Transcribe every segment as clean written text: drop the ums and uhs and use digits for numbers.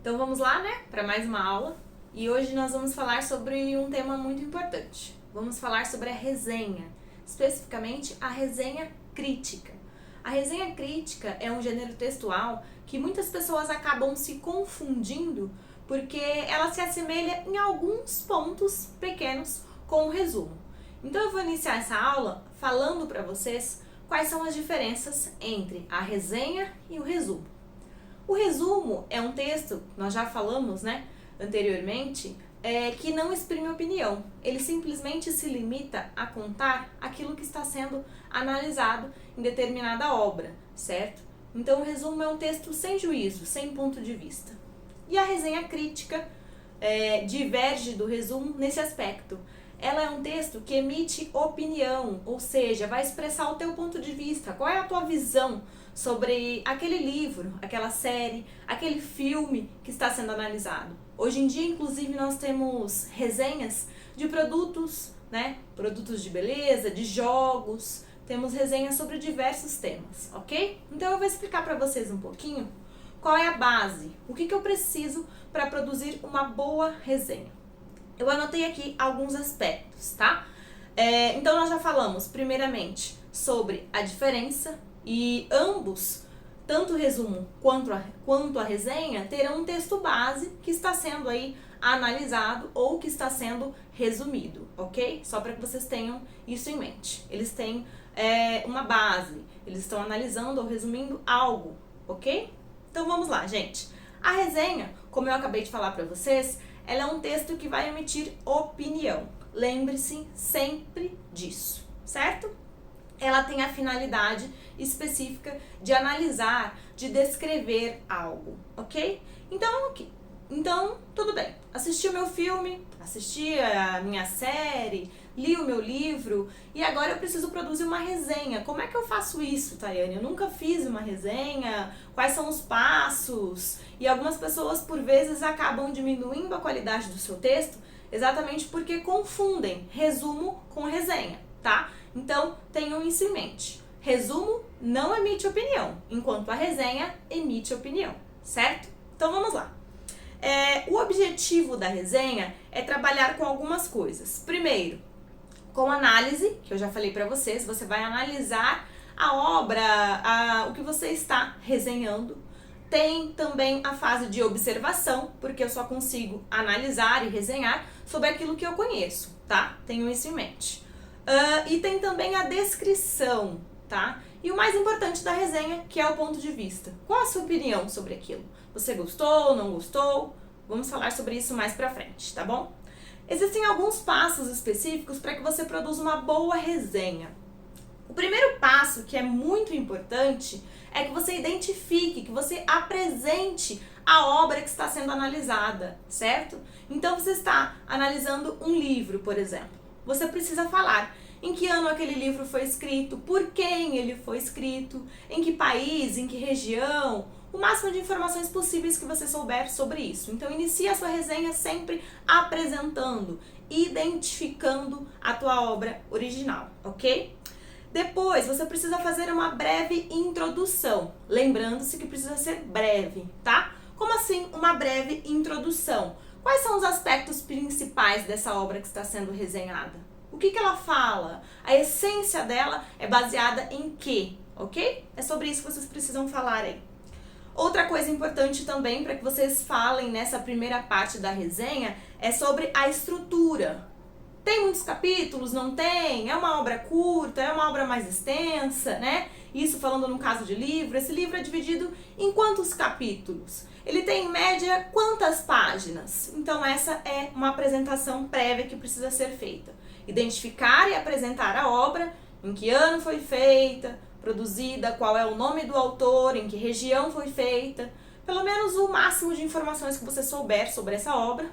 Então vamos lá, né, para mais uma aula. E hoje nós vamos falar sobre um tema muito importante. Vamos falar sobre a resenha, especificamente a resenha crítica. A resenha crítica é um gênero textual que muitas pessoas acabam se confundindo porque ela se assemelha em alguns pontos pequenos com o resumo. Então eu vou iniciar essa aula falando para vocês quais são as diferenças entre a resenha e o resumo. O resumo é um texto, nós já falamos, né, anteriormente, que não exprime opinião. Ele simplesmente se limita a contar aquilo que está sendo analisado em determinada obra, certo? Então o resumo é um texto sem juízo, sem ponto de vista. E a resenha crítica diverge do resumo nesse aspecto. Ela é um texto que emite opinião, ou seja, vai expressar o teu ponto de vista, qual é a tua visão sobre aquele livro, aquela série, aquele filme que está sendo analisado. Hoje em dia, inclusive, nós temos resenhas de produtos, né? Produtos de beleza, de jogos, temos resenhas sobre diversos temas, ok? Então eu vou explicar para vocês um pouquinho qual é a base, o que eu preciso para produzir uma boa resenha. Eu anotei aqui alguns aspectos, tá? Então nós já falamos, primeiramente, sobre a diferença e ambos, tanto o resumo quanto a resenha, terão um texto base que está sendo aí analisado ou que está sendo resumido, ok? Só para que vocês tenham isso em mente. Eles têm uma base, eles estão analisando ou resumindo algo, ok? Então vamos lá, gente. A resenha, como eu acabei de falar para vocês, ela é um texto que vai emitir opinião. Lembre-se sempre disso, certo? Ela tem a finalidade específica de analisar, de descrever algo, ok? Então, tudo bem. Assisti o meu filme, assisti a minha série, li o meu livro e agora eu preciso produzir uma resenha. Como é que eu faço isso, Tayane? Eu nunca fiz uma resenha, quais são os passos? E algumas pessoas, por vezes, acabam diminuindo a qualidade do seu texto exatamente porque confundem resumo com resenha, tá? Então, tenham isso em mente. Resumo não emite opinião, enquanto a resenha emite opinião, certo? Então, vamos lá. O objetivo da resenha é trabalhar com algumas coisas. Primeiro, com análise, que eu já falei para vocês, você vai analisar a obra, o que você está resenhando. Tem também a fase de observação, porque eu só consigo analisar e resenhar sobre aquilo que eu conheço, tá? Tenham isso em mente. E tem também a descrição, tá? E o mais importante da resenha, que é o ponto de vista. Qual a sua opinião sobre aquilo? Você gostou, não gostou? Vamos falar sobre isso mais pra frente, tá bom? Existem alguns passos específicos para que você produza uma boa resenha. O primeiro passo, que é muito importante, é que você identifique, que você apresente a obra que está sendo analisada, certo? Então você está analisando um livro, por exemplo. Você precisa falar em que ano aquele livro foi escrito, por quem ele foi escrito, em que país, em que região, o máximo de informações possíveis que você souber sobre isso. Então inicie a sua resenha sempre apresentando, identificando a tua obra original, ok? Depois, você precisa fazer uma breve introdução, lembrando-se que precisa ser breve, tá? Como assim uma breve introdução? Quais são os aspectos principais dessa obra que está sendo resenhada? O que ela fala? A essência dela é baseada em quê? Ok? É sobre isso que vocês precisam falar aí. Outra coisa importante também para que vocês falem nessa primeira parte da resenha é sobre a estrutura. Tem muitos capítulos? Não tem? É uma obra curta? É uma obra mais extensa, né? Isso falando no caso de livro. Esse livro é dividido em quantos capítulos? Ele tem, em média, quantas páginas? Então, essa é uma apresentação prévia que precisa ser feita. Identificar e apresentar a obra, em que ano foi feita, produzida, qual é o nome do autor, em que região foi feita, pelo menos o máximo de informações que você souber sobre essa obra.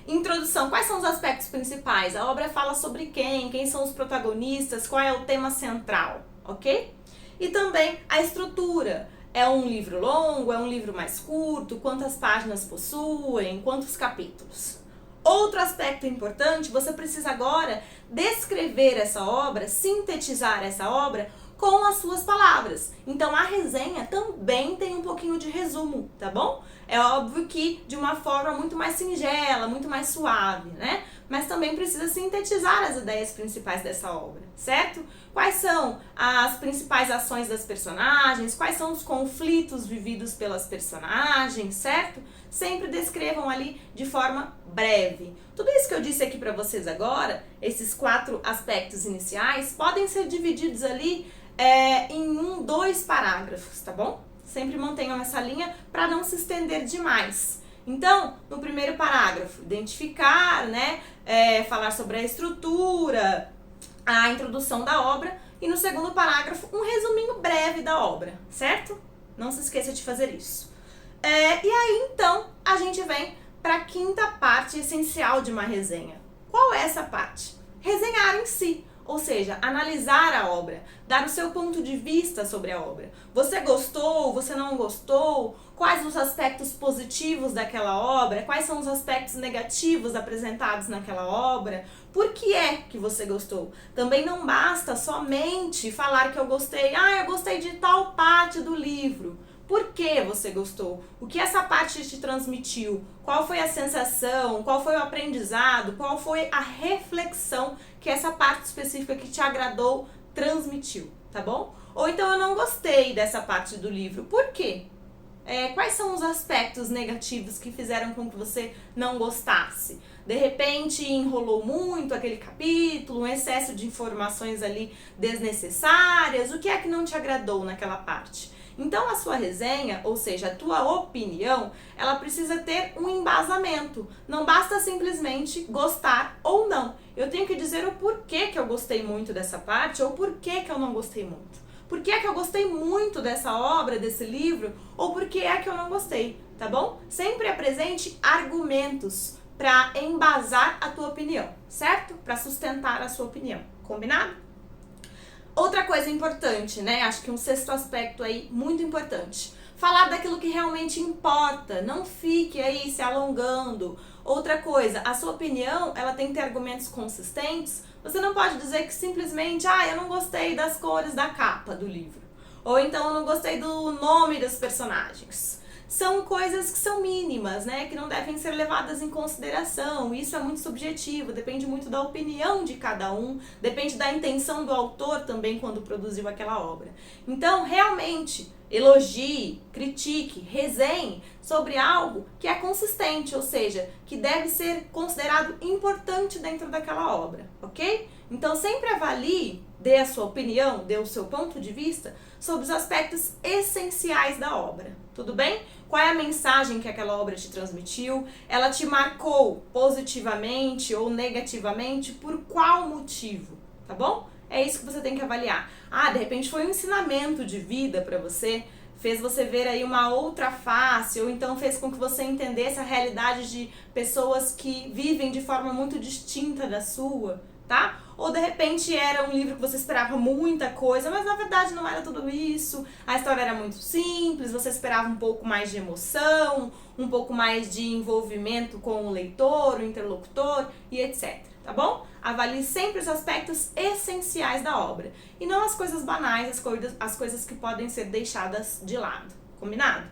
Introdução, quais são os aspectos principais? A obra fala sobre quem são os protagonistas, qual é o tema central, ok? E também a estrutura. É um livro longo, é um livro mais curto, quantas páginas possuem, quantos capítulos. Outro aspecto importante, você precisa agora descrever essa obra, sintetizar essa obra com as suas palavras. Então a resenha também tem um pouquinho de resumo, tá bom? É óbvio que de uma forma muito mais singela, muito mais suave, né? Mas também precisa sintetizar as ideias principais dessa obra, certo? Quais são as principais ações das personagens, quais são os conflitos vividos pelas personagens, certo? Sempre descrevam ali de forma breve. Tudo isso que eu disse aqui para vocês agora, esses 4 aspectos iniciais, podem ser divididos ali em 2 parágrafos, tá bom? Sempre mantenham essa linha para não se estender demais. Então, no primeiro parágrafo, identificar, né, falar sobre a estrutura, a introdução da obra, e no segundo parágrafo, um resuminho breve da obra, certo? Não se esqueça de fazer isso. E aí, então, a gente vem para a 5ª parte essencial de uma resenha. Qual é essa parte? Resenhar em si. Ou seja, analisar a obra, dar o seu ponto de vista sobre a obra. Você gostou? Você não gostou? Quais os aspectos positivos daquela obra? Quais são os aspectos negativos apresentados naquela obra? Por que é que você gostou? Também não basta somente falar que eu gostei. Eu gostei de tal parte do livro. Por que você gostou? O que essa parte te transmitiu? Qual foi a sensação? Qual foi o aprendizado? Qual foi a reflexão que essa parte específica que te agradou transmitiu, tá bom? Ou então eu não gostei dessa parte do livro. Por quê? Quais são os aspectos negativos que fizeram com que você não gostasse? De repente enrolou muito aquele capítulo, um excesso de informações ali desnecessárias. O que é que não te agradou naquela parte? Então a sua resenha, ou seja, a tua opinião, ela precisa ter um embasamento. Não basta simplesmente gostar ou não. Eu tenho que dizer o porquê que eu gostei muito dessa parte ou porquê que eu não gostei muito. Por que é que eu gostei muito dessa obra, desse livro, ou por que é que eu não gostei, tá bom? Sempre apresente argumentos para embasar a tua opinião, certo? Para sustentar a sua opinião, combinado? Outra coisa importante, né? Acho que um 6º aspecto aí muito importante. Falar daquilo que realmente importa, não fique aí se alongando. Outra coisa, a sua opinião, ela tem que ter argumentos consistentes. Você não pode dizer que simplesmente, eu não gostei das cores da capa do livro. Ou então eu não gostei do nome dos personagens. São coisas que são mínimas, né? Que não devem ser levadas em consideração. Isso é muito subjetivo, depende muito da opinião de cada um, depende da intenção do autor também quando produziu aquela obra. Então, realmente, elogie, critique, resenhe sobre algo que é consistente, ou seja, que deve ser considerado importante dentro daquela obra, ok? Então, sempre avalie, dê a sua opinião, dê o seu ponto de vista sobre os aspectos essenciais da obra, tudo bem? Qual é a mensagem que aquela obra te transmitiu? Ela te marcou positivamente ou negativamente? Por qual motivo? Tá bom? É isso que você tem que avaliar. De repente foi um ensinamento de vida para você, fez você ver aí uma outra face, ou então fez com que você entendesse a realidade de pessoas que vivem de forma muito distinta da sua, tá? Ou de repente era um livro que você esperava muita coisa, mas na verdade não era tudo isso, a história era muito simples, você esperava um pouco mais de emoção, um pouco mais de envolvimento com o leitor, o interlocutor e etc, tá bom? Avalie sempre os aspectos essenciais da obra e não as coisas banais, as coisas que podem ser deixadas de lado, combinado?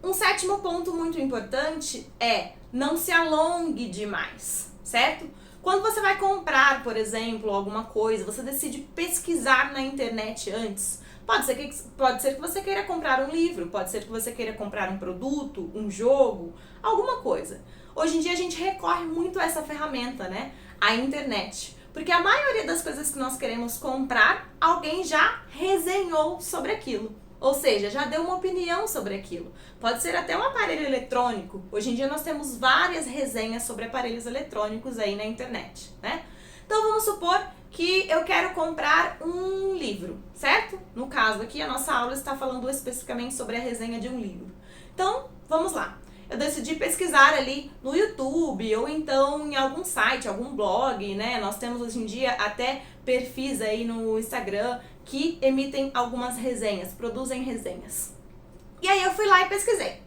Um 7º ponto muito importante é não se alongue demais, certo? Quando você vai comprar, por exemplo, alguma coisa, você decide pesquisar na internet antes. Pode ser que você queira comprar um livro, pode ser que você queira comprar um produto, um jogo, alguma coisa. Hoje em dia a gente recorre muito a essa ferramenta, né? A internet. Porque a maioria das coisas que nós queremos comprar, alguém já resenhou sobre aquilo. Ou seja, já deu uma opinião sobre aquilo. Pode ser até um aparelho eletrônico. Hoje em dia nós temos várias resenhas sobre aparelhos eletrônicos aí na internet, né? Então vamos supor que eu quero comprar um livro, certo? No caso aqui a nossa aula está falando especificamente sobre a resenha de um livro. Então, vamos lá. Eu decidi pesquisar ali no YouTube ou então em algum site, algum blog, né? Nós temos hoje em dia até perfis aí no Instagram que emitem algumas resenhas, produzem resenhas. E aí eu fui lá e pesquisei.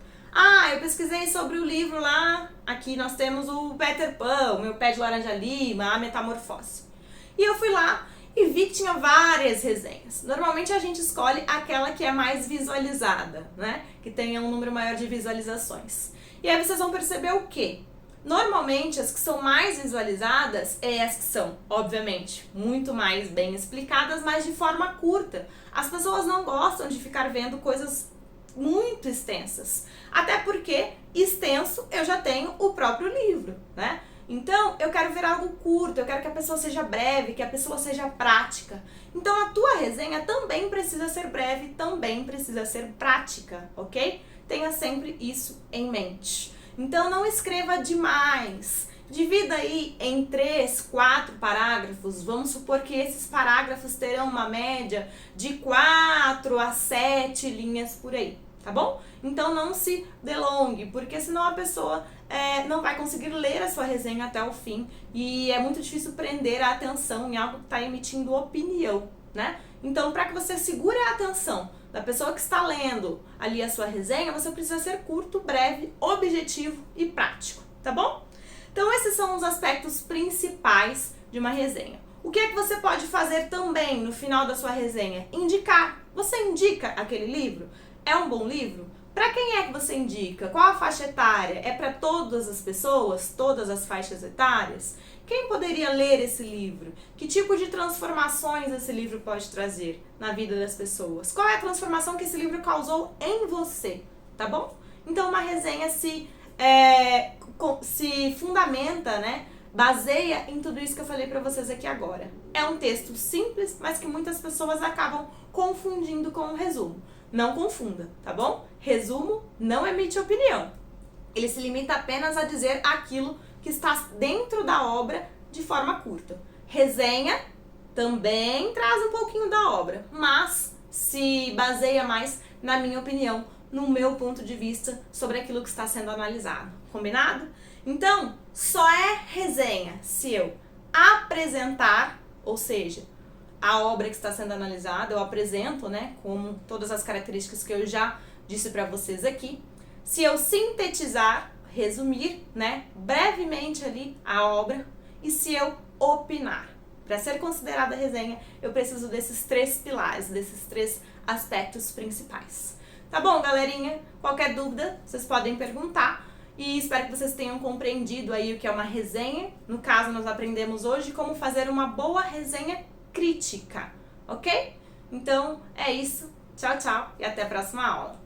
Eu pesquisei sobre o livro lá, aqui nós temos o Peter Pan, o Meu Pé de Laranja Lima, a Metamorfose. E eu fui lá e vi que tinha várias resenhas. Normalmente a gente escolhe aquela que é mais visualizada, né? Que tenha um número maior de visualizações. E aí vocês vão perceber o quê? Normalmente as que são mais visualizadas é as que são, obviamente, muito mais bem explicadas, mas de forma curta. As pessoas não gostam de ficar vendo coisas muito extensas. Até porque extenso eu já tenho o próprio livro, né? Então, eu quero ver algo curto, eu quero que a pessoa seja breve, que a pessoa seja prática. Então, a tua resenha também precisa ser breve, também precisa ser prática, ok? Tenha sempre isso em mente. Então, não escreva demais. Divida aí em 3, 4 parágrafos. Vamos supor que esses parágrafos terão uma média de 4 a 7 linhas por aí, tá bom? Então não se delongue, porque senão a pessoa não vai conseguir ler a sua resenha até o fim e é muito difícil prender a atenção em algo que está emitindo opinião, né? Então, para que você segure a atenção da pessoa que está lendo ali a sua resenha, você precisa ser curto, breve, objetivo e prático, tá bom? Então, esses são os aspectos principais de uma resenha. O que é que você pode fazer também no final da sua resenha? Indicar. Você indica aquele livro? É um bom livro? Para quem é que você indica? Qual a faixa etária? É para todas as pessoas? Todas as faixas etárias? Quem poderia ler esse livro? Que tipo de transformações esse livro pode trazer na vida das pessoas? Qual é a transformação que esse livro causou em você? Tá bom? Então, uma resenha se fundamenta, né? Baseia em tudo isso que eu falei pra vocês aqui agora. É um texto simples, mas que muitas pessoas acabam confundindo com um resumo. Não confunda, tá bom? Resumo não emite opinião. Ele se limita apenas a dizer aquilo que está dentro da obra de forma curta. Resenha também traz um pouquinho da obra, mas se baseia mais, na minha opinião, no meu ponto de vista sobre aquilo que está sendo analisado. Combinado? Então, só é resenha se eu apresentar, ou seja, a obra que está sendo analisada, eu apresento, né, com todas as características que eu já disse para vocês aqui. Se eu sintetizar, resumir, né, brevemente ali a obra, e se eu opinar. Para ser considerada resenha, eu preciso desses 3 pilares, desses 3 aspectos principais. Tá bom, galerinha? Qualquer dúvida, vocês podem perguntar. E espero que vocês tenham compreendido aí o que é uma resenha. No caso, nós aprendemos hoje como fazer uma boa resenha crítica, ok? Então, é isso. Tchau, tchau e até a próxima aula.